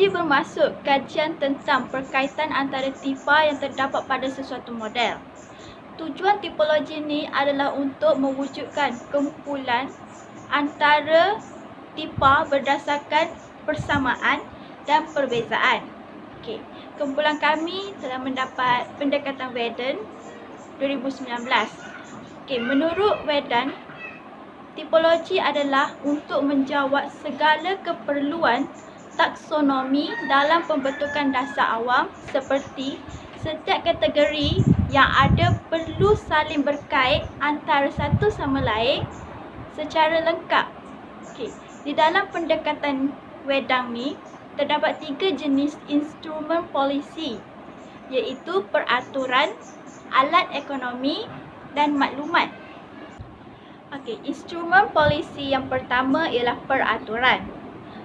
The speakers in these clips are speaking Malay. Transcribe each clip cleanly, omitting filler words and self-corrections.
Tipologi bermaksud kajian tentang perkaitan antara tipa yang terdapat pada sesuatu model. Tujuan tipologi ini adalah untuk mewujudkan kumpulan antara tipa berdasarkan persamaan dan perbezaan. Kumpulan kami telah mendapat pendekatan Werden 2019. Menurut Werden, tipologi adalah untuk menjawab segala keperluan taksonomi dalam pembentukan dasar awam seperti setiap kategori yang ada perlu saling berkait antara satu sama lain secara lengkap. Di dalam pendekatan Wedang ni terdapat 3 jenis instrumen polisi, iaitu peraturan, alat ekonomi dan maklumat. Instrumen polisi yang pertama ialah peraturan.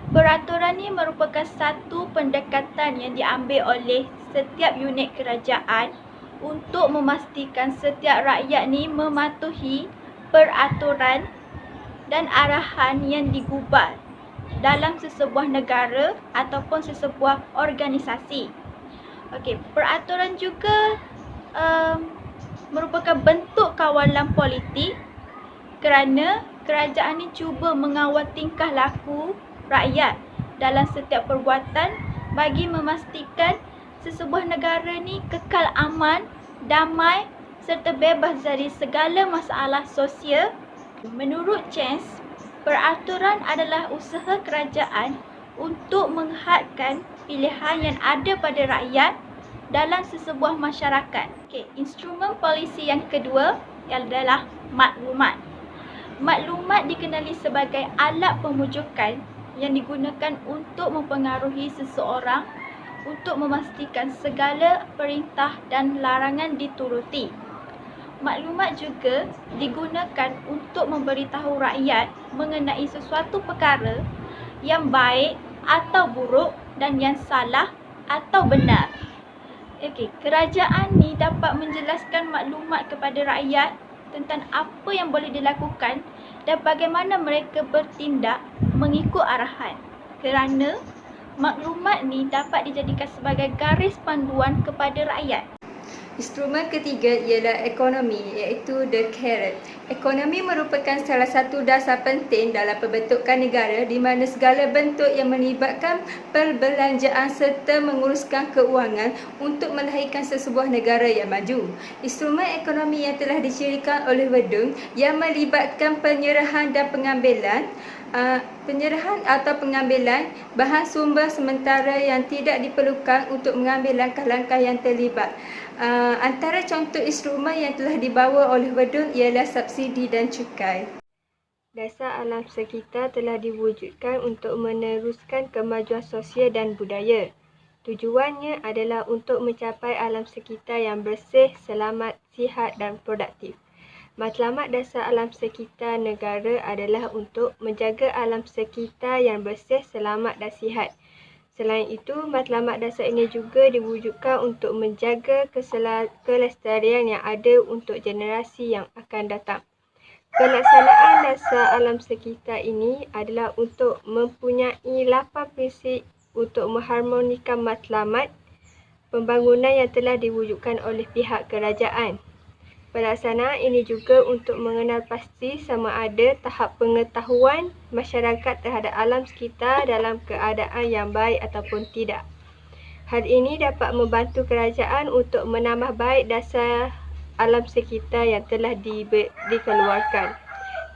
Peraturan ini merupakan satu pendekatan yang diambil oleh setiap unit kerajaan untuk memastikan setiap rakyat ni mematuhi peraturan dan arahan yang digubal dalam sesebuah negara ataupun sesebuah organisasi. Peraturan juga merupakan bentuk kawalan politik kerana kerajaan ini cuba mengawal tingkah laku rakyat dalam setiap perbuatan bagi memastikan sesebuah negara ni kekal aman, damai serta bebas dari segala masalah sosial. Menurut James, peraturan adalah usaha kerajaan untuk menghadkan pilihan yang ada pada rakyat dalam sesebuah masyarakat. Instrumen polisi yang kedua adalah maklumat. Maklumat dikenali sebagai alat pemujukan yang digunakan untuk mempengaruhi seseorang untuk memastikan segala perintah dan larangan dituruti. Maklumat juga digunakan untuk memberitahu rakyat mengenai sesuatu perkara yang baik atau buruk dan yang salah atau benar. Kerajaan ni dapat menjelaskan maklumat kepada rakyat tentang apa yang boleh dilakukan dan bagaimana mereka bertindak mengikut arahan. Kerana maklumat ni dapat dijadikan sebagai garis panduan kepada rakyat. Instrumen ketiga ialah ekonomi, iaitu the carrot. Ekonomi merupakan salah satu dasar penting dalam pembentukan negara di mana segala bentuk yang melibatkan perbelanjaan serta menguruskan keuangan untuk melahirkan sesebuah negara yang maju. Instrumen ekonomi yang telah dicirikan oleh Verdun yang melibatkan penyerahan dan pengambilan bahan sumber sementara yang tidak diperlukan untuk mengambil langkah-langkah yang terlibat. Antara contoh instrumen yang telah dibawa oleh Verdun ialah subsidi dan cukai. Dasar alam sekitar telah diwujudkan untuk meneruskan kemajuan sosial dan budaya. Tujuannya adalah untuk mencapai alam sekitar yang bersih, selamat, sihat dan produktif. Matlamat dasar alam sekitar negara adalah untuk menjaga alam sekitar yang bersih, selamat dan sihat. Selain itu, matlamat dasar ini juga diwujudkan untuk menjaga kelestarian yang ada untuk generasi yang akan datang. Pelaksanaan dasar alam sekitar ini adalah untuk mempunyai 8 prinsip untuk mengharmonikan matlamat pembangunan yang telah diwujudkan oleh pihak kerajaan. Pelaksanaan ini juga untuk mengenal pasti sama ada tahap pengetahuan masyarakat terhadap alam sekitar dalam keadaan yang baik ataupun tidak. Hal ini dapat membantu kerajaan untuk menambah baik dasar alam sekitar yang telah dikeluarkan.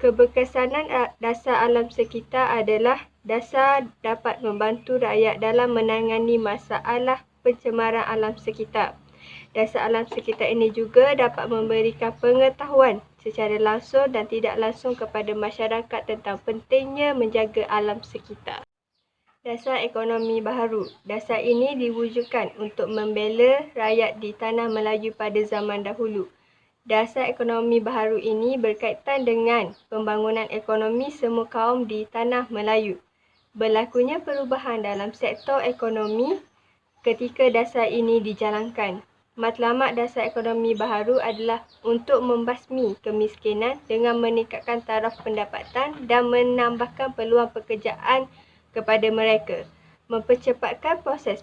Keberkesanan dasar alam sekitar adalah dasar dapat membantu rakyat dalam menangani masalah pencemaran alam sekitar. Dasar alam sekitar ini juga dapat memberikan pengetahuan secara langsung dan tidak langsung kepada masyarakat tentang pentingnya menjaga alam sekitar. Dasar ekonomi baharu. Dasar ini diwujudkan untuk membela rakyat di tanah Melayu pada zaman dahulu. Dasar ekonomi baharu ini berkaitan dengan pembangunan ekonomi semua kaum di tanah Melayu. Berlakunya perubahan dalam sektor ekonomi ketika dasar ini dijalankan. Matlamat dasar ekonomi baharu adalah untuk membasmi kemiskinan dengan meningkatkan taraf pendapatan dan menambahkan peluang pekerjaan kepada mereka. mempercepatkan proses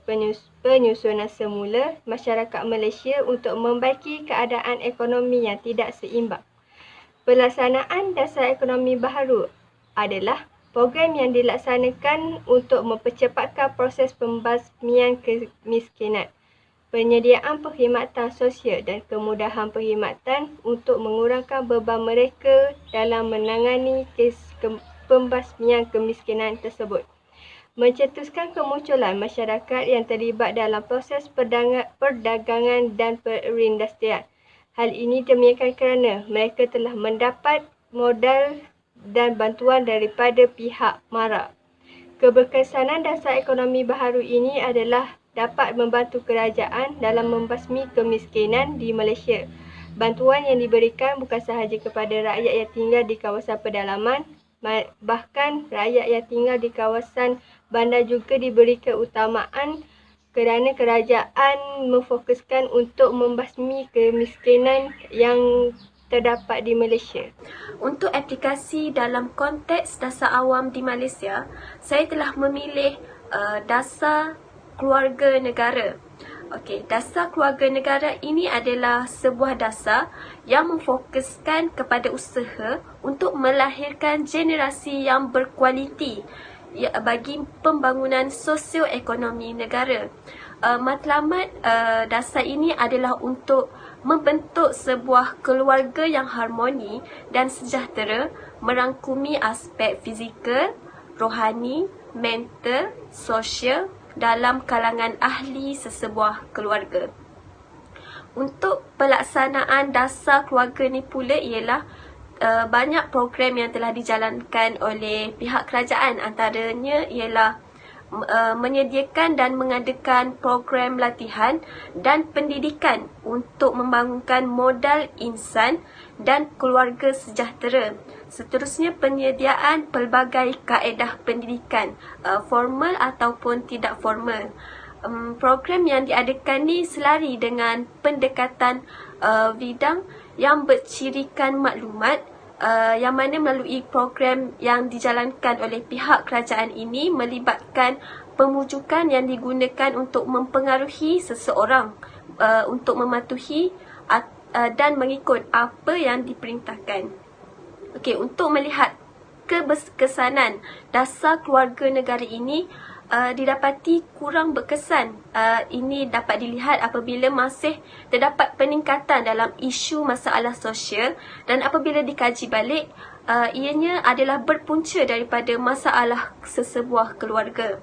penyusunan semula masyarakat Malaysia untuk membaiki keadaan ekonomi yang tidak seimbang. Pelaksanaan dasar ekonomi baharu adalah program yang dilaksanakan untuk mempercepatkan proses pembasmian kemiskinan, penyediaan perkhidmatan sosial dan kemudahan perkhidmatan untuk mengurangkan beban mereka dalam menangani kes pembasmian kemiskinan tersebut. Mencetuskan kemunculan masyarakat yang terlibat dalam proses perdagangan dan perindustrian. Hal ini demikian kerana mereka telah mendapat modal dan bantuan daripada pihak mara. Keberkesanan dasar ekonomi baharu ini adalah dapat membantu kerajaan dalam membasmi kemiskinan di Malaysia. Bantuan yang diberikan bukan sahaja kepada rakyat yang tinggal di kawasan pedalaman, bahkan rakyat yang tinggal di kawasan bandar juga diberi keutamaan kerana kerajaan memfokuskan untuk membasmi kemiskinan yang terdapat di Malaysia. Untuk aplikasi dalam konteks dasar awam di Malaysia, saya telah memilih dasar keluarga negara. Okey, dasar keluarga negara ini adalah sebuah dasar yang memfokuskan kepada usaha untuk melahirkan generasi yang berkualiti bagi pembangunan sosioekonomi negara. Matlamat dasar ini adalah untuk membentuk sebuah keluarga yang harmoni dan sejahtera, merangkumi aspek fizikal, rohani, mental, sosial dalam kalangan ahli sesebuah keluarga. Untuk pelaksanaan dasar keluarga ni pula ialah banyak program yang telah dijalankan oleh pihak kerajaan, antaranya ialah menyediakan dan mengadakan program latihan dan pendidikan untuk membangunkan modal insan dan keluarga sejahtera. Seterusnya, penyediaan pelbagai kaedah pendidikan formal ataupun tidak formal. Program yang diadakan ni selari dengan pendekatan bidang yang bercirikan maklumat, yang mana melalui program yang dijalankan oleh pihak kerajaan ini melibatkan pemujukan yang digunakan untuk mempengaruhi seseorang untuk mematuhi dan mengikut apa yang diperintahkan. Okey, untuk melihat keberkesanan dasar keluarga negara ini didapati kurang berkesan. Ini dapat dilihat apabila masih terdapat peningkatan dalam isu masalah sosial dan apabila dikaji balik, ianya adalah berpunca daripada masalah sesebuah keluarga.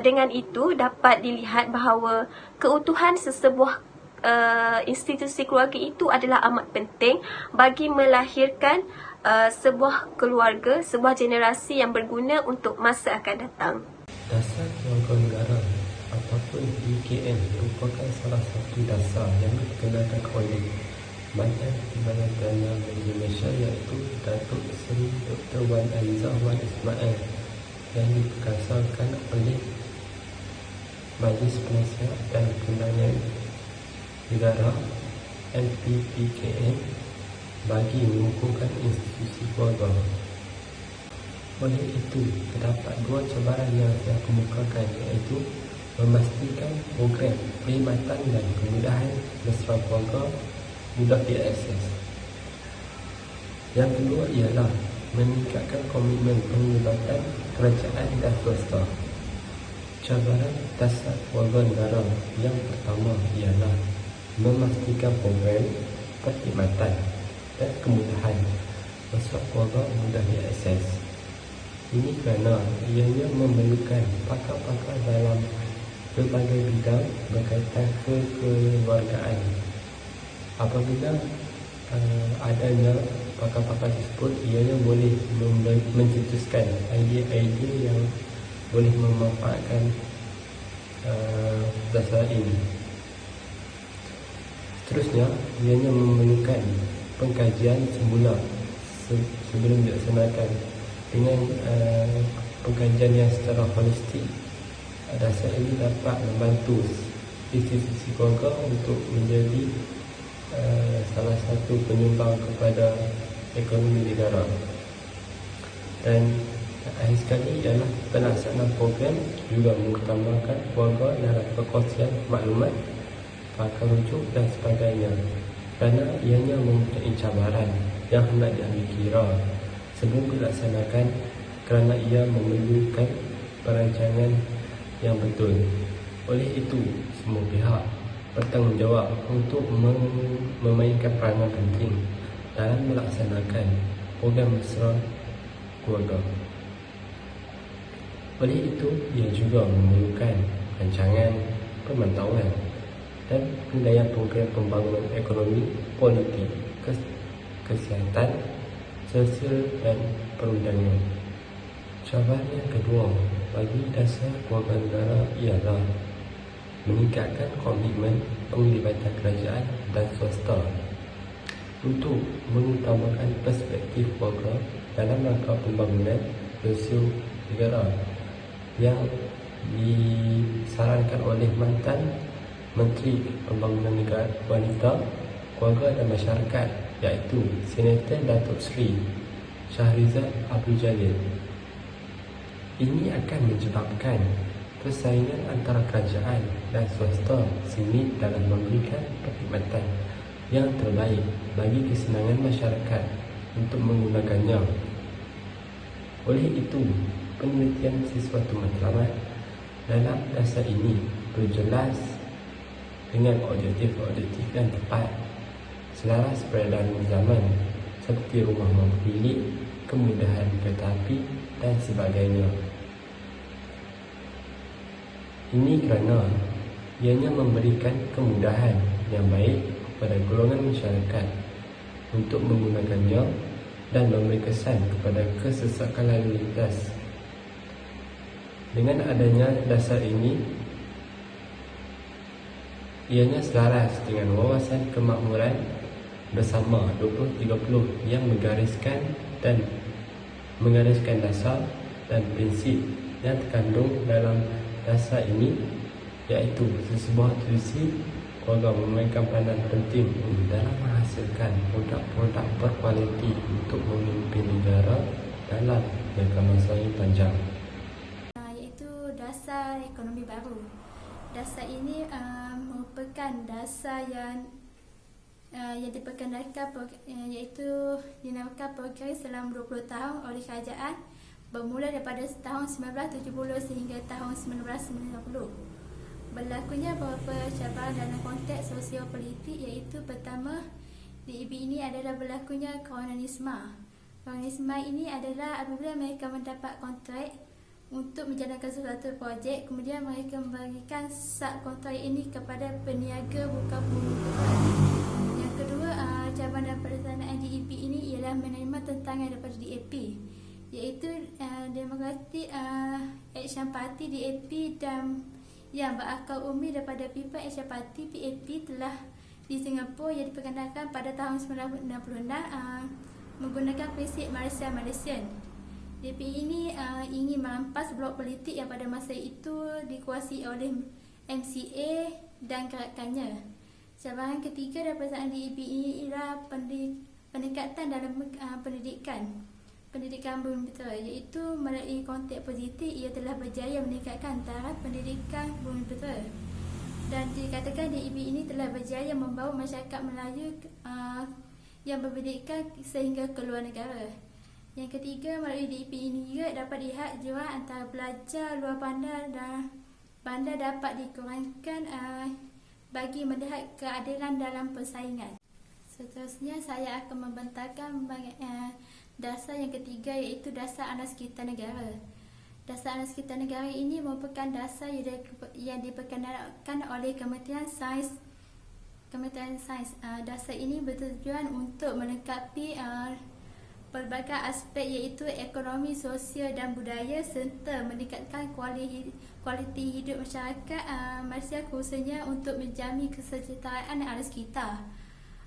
Dengan itu, dapat dilihat bahawa keutuhan sesebuah institusi keluarga itu adalah amat penting bagi melahirkan sebuah keluarga, sebuah generasi yang berguna untuk masa akan datang. Dasar keluarga negara ataupun DKN merupakan salah satu dasar yang dikenalkan oleh Mantan Timbalan Perdana Negeri Malaysia iaitu Datuk Seri Dr. Wan Alizah Wan Ismail yang diperkasakan oleh Majlis Penasihat dan Perundingan Negara MPPKN bagi mengukuhkan institusi keluarga. Oleh itu, terdapat dua cabaran yang saya kemukakan, iaitu memastikan program perkhidmatan dan kemudahan mesra keluarga mudah diakses. Yang kedua ialah meningkatkan komitmen penglibatan kerajaan dan swasta. Cabaran dasar keluarga negara yang pertama ialah memastikan program perkhidmatan dan kemudahan mesra keluarga mudah diakses. Ini kerana ianya memerlukan pakar-pakar dalam berbagai bidang berkaitan kekeluargaan. Apabila adanya pakar-pakar tersebut, ianya boleh mencetuskan idea-idea yang boleh memanfaatkan dasar ini. Seterusnya, ianya memerlukan pengkajian semula sebelum dilaksanakan. Dengan pengkajian yang secara holistik, dasar ini dapat membantu institusi keluarga untuk menjadi salah satu penyumbang kepada ekonomi negara. Dan Akhir sekali ialah pelaksanaan program juga mengutamakan keluarga dalam perkongsian maklumat, pakar rujuk dan sebagainya, kerana ianya mempunyai cabaran yang hendak diambil kira sebelum dilaksanakan, kerana ia memerlukan perancangan yang betul. Oleh itu, semua pihak bertanggungjawab untuk memainkan peranan penting dalam melaksanakan program mesra keluarga. Oleh itu, ia juga memerlukan rancangan, pemantauan dan pendayaan program pembangunan ekonomi, politik, kesihatan, sosial dan perundangan. Cabaran yang kedua bagi dasar keluarga negara ialah meningkatkan komitmen penglibatan kerajaan dan swasta untuk mengutamakan perspektif keluarga dalam rangka pembangunan sosial negara yang disarankan oleh mantan Menteri Pembangunan Negara Wanita, Keluarga dan Masyarakat, iaitu Senator Datuk Seri Shahrizal Abdul Jalil. Ini akan menyebabkan persaingan antara kerajaan dan swasta sengit dalam memberikan perkhidmatan yang terbaik bagi kesenangan masyarakat untuk menggunakannya. Oleh itu, penelitian sesuatu matlamat dalam dasar ini perlu jelas dengan objektif yang tepat, selaras peredaran zaman seperti rumah bilik, kemudahan kereta api dan sebagainya. Ini kerana ianya memberikan kemudahan yang baik kepada golongan masyarakat untuk menggunakannya dan memberi kesan kepada kesesakan lalu lintas. Dengan adanya dasar ini, ianya selaras dengan wawasan kemakmuran bersama 2030 yang menggariskan dasar dan prinsip yang terkandung dalam dasar ini, iaitu sesebuah institusi keluarga memainkan peranan penting dalam menghasilkan produk-produk berkualiti untuk memimpin negara dalam jangka masa yang panjang. Iaitu dasar ekonomi baru. Dasar ini merupakan dasar yang diperkenalkan, iaitu dinamakan program selama 20 tahun oleh kerajaan bermula daripada tahun 1970 sehingga tahun 1990. Berlakunya beberapa cabaran dalam konteks sosio-politik, iaitu pertama, DEB ini adalah berlakunya kronisma. Kronisma ini adalah apabila mereka mendapat kontrak untuk menjalankan sesuatu projek, kemudian mereka memberikan sub kontrak ini kepada peniaga bukan pengusaha. Yang kedua, cabaran dalam pelaksanaan DEP ini ialah menerima tentangan daripada DAP, iaitu Democratic Action Party DAP dan yang berakar umum daripada People Action Party PAP telah di Singapura yang diperkenalkan pada tahun 1966 menggunakan prinsip Malaysian. DAP ini ingin merampas blok politik yang pada masa itu dikuasai oleh MCA dan gerakannya. Cabaran ketiga dalam pelaksanaan DAP ini ialah peningkatan dalam pendidikan bumiputera, iaitu melalui konteks positif ia telah berjaya meningkatkan taraf pendidikan bumiputera dan dikatakan DEB ini telah berjaya membawa masyarakat Melayu yang berpendidikan sehingga ke luar negara. Yang ketiga, melalui DEB ini juga dapat dilihat jurang antara pelajar luar bandar dan bandar dapat dikurangkan bagi melihat keadilan dalam persaingan. Seterusnya saya akan membentangkan dasar yang ketiga, iaitu dasar anas kita negara. Dasar anas kita negara ini merupakan dasar yang diperkenalkan oleh Kementerian Sains. Dasar ini bertujuan untuk melengkapi pelbagai aspek, iaitu ekonomi, sosial dan budaya serta meningkatkan kualiti hidup masyarakat Malaysia, khususnya untuk menjamin kesejahteraan anas kita.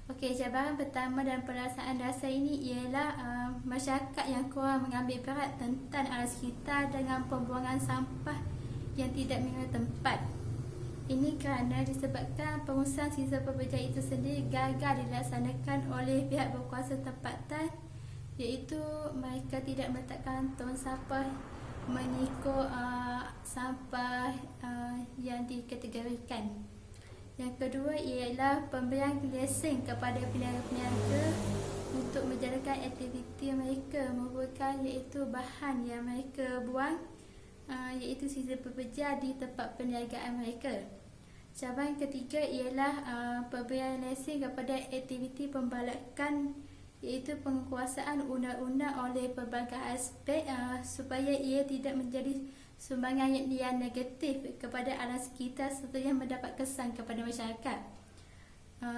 Okey, cabaran pertama dalam pelaksanaan dasar ini ialah masyarakat yang kurang mengambil berat tentang alas kita dengan pembuangan sampah yang tidak mengenal tempat. Ini kerana disebabkan pengurusan sisa pekerjaan itu sendiri gagal dilaksanakan oleh pihak berkuasa tempatan, iaitu mereka tidak meletakkan tong sampah mengikut sampah yang dikategorikan. Yang kedua ialah pemberian lesen kepada peniaga-peniaga untuk menjalankan aktiviti mereka merupakan iaitu bahan yang mereka buang iaitu sisa pekerja di tempat perniagaan mereka. Cabaran ketiga ialah pemberian lesen kepada aktiviti pembalakan iaitu penguasaan undang-undang oleh pelbagai aspek supaya ia tidak menjadi sumbangan yang negatif kepada alam sekitar serta yang mendapat kesan kepada masyarakat.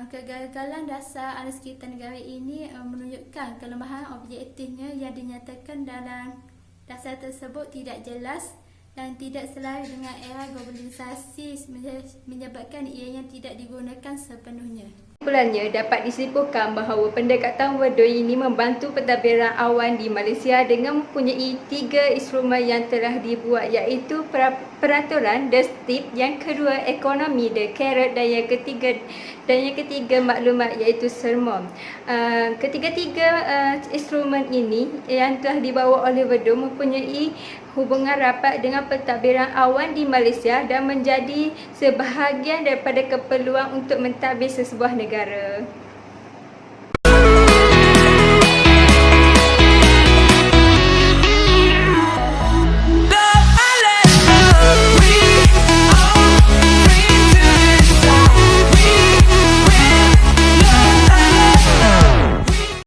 Kegagalan dasar alam sekitar negara ini menunjukkan kelemahan objektifnya yang dinyatakan dalam dasar tersebut tidak jelas dan tidak selaras dengan era globalisasi menyebabkan ianya tidak digunakan sepenuhnya. Kesimpulannya, dapat disimpulkan bahawa pendekatan Verdun ini membantu pentadbiran awan di Malaysia dengan mempunyai 3 instrumen yang telah dibuat, iaitu peraturan The Stick, yang kedua ekonomi The Carrot, dan yang ketiga maklumat, iaitu sermon. Ketiga-tiga instrumen ini yang telah dibawa oleh Verdun mempunyai hubungan rapat dengan pentadbiran awan di Malaysia dan menjadi sebahagian daripada keperluan untuk mentadbir sesebuah negara.